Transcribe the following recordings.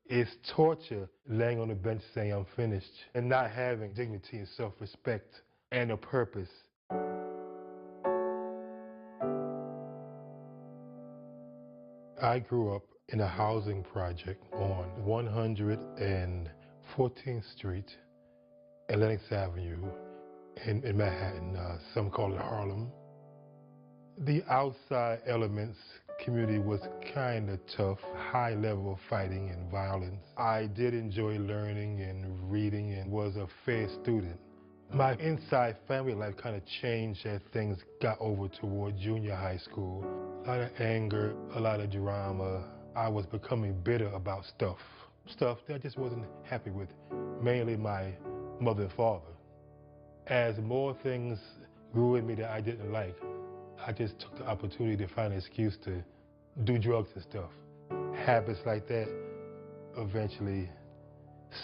It's torture laying on the bench saying I'm finished and not having dignity and self-respect and a purpose. I grew up in a housing project on 114th Street, Atlantic Avenue in Manhattan. Some call it Harlem. The outside elements community was kind of tough, high level of fighting and violence. I did enjoy learning and reading and was a fair student. My inside family life kind of changed as things got over toward junior high school. A lot of anger, a lot of drama. I was becoming bitter about stuff that I just wasn't happy with, mainly my mother and father. As more things grew in me that I didn't like, I just took the opportunity to find an excuse to do drugs and stuff. Habits like that eventually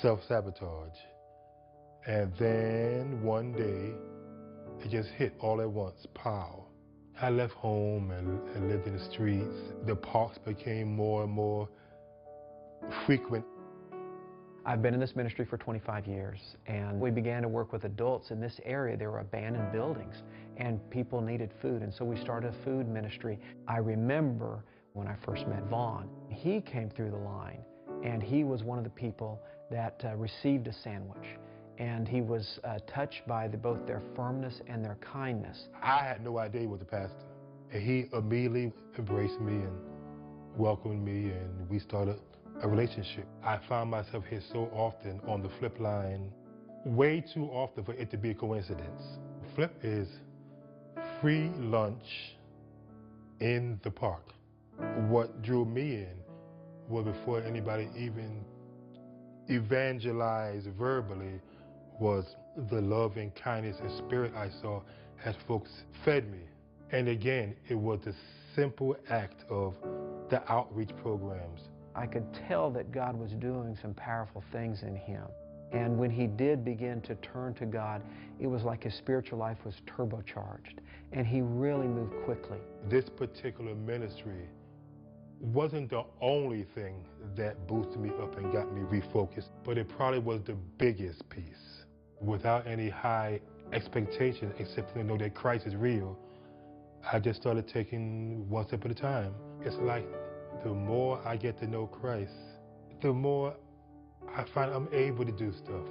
self-sabotage. And then one day, it just hit all at once, pow. I left home and lived in the streets. The parks became more and more frequent. I've been in this ministry for 25 years, and we began to work with adults in this area. There were abandoned buildings, and people needed food, and so we started a food ministry. I remember when I first met Vaughn. He came through the line, and he was one of the people that received a sandwich, and he was touched by both their firmness and their kindness. I had no idea he was a pastor, and he immediately embraced me and welcomed me, and we started a relationship. I found myself here so often on the flip line, way too often for it to be a coincidence. Flip is free lunch in the park. What drew me in was before anybody even evangelized verbally was the love and kindness and spirit I saw as folks fed me. And again, it was the simple act of the outreach programs. I could tell that God was doing some powerful things in him. And when he did begin to turn to God, it was like his spiritual life was turbocharged. And he really moved quickly. This particular ministry wasn't the only thing that boosted me up and got me refocused, but it probably was the biggest piece. Without any high expectations, except to know that Christ is real, I just started taking one step at a time. It's like the more I get to know Christ, the more I find I'm able to do stuff.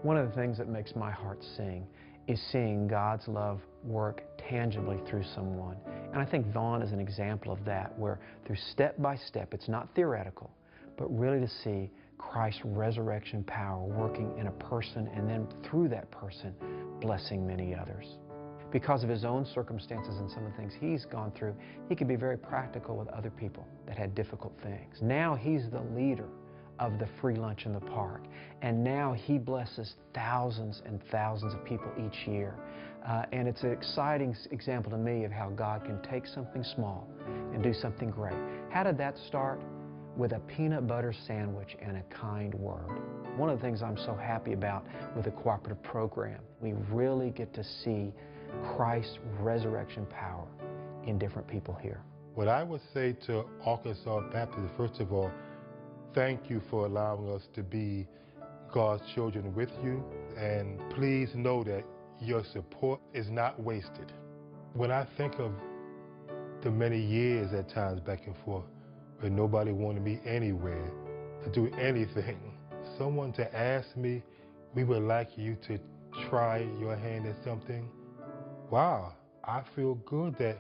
One of the things that makes my heart sing is seeing God's love work tangibly through someone. And I think Vaughn is an example of that, where through step by step, it's not theoretical, but really to see Christ's resurrection power working in a person, and then through that person, blessing many others. Because of his own circumstances and some of the things he's gone through, he could be very practical with other people that had difficult things. Now he's the leader of the free lunch in the park, and now he blesses thousands and thousands of people each year. And it's an exciting example to me of how God can take something small and do something great. How did that start? With a peanut butter sandwich and a kind word. One of the things I'm so happy about with the cooperative program, we really get to see Christ's resurrection power in different people here. What I would say to Arkansas Baptist, first of all, thank you for allowing us to be God's children with you, and please know that your support is not wasted. When I think of the many years at times back and forth where nobody wanted me anywhere to do anything, someone to ask me, we would like you to try your hand at something. Wow, I feel good that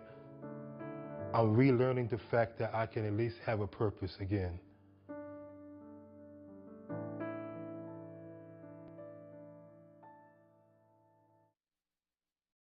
I'm relearning the fact that I can at least have a purpose again.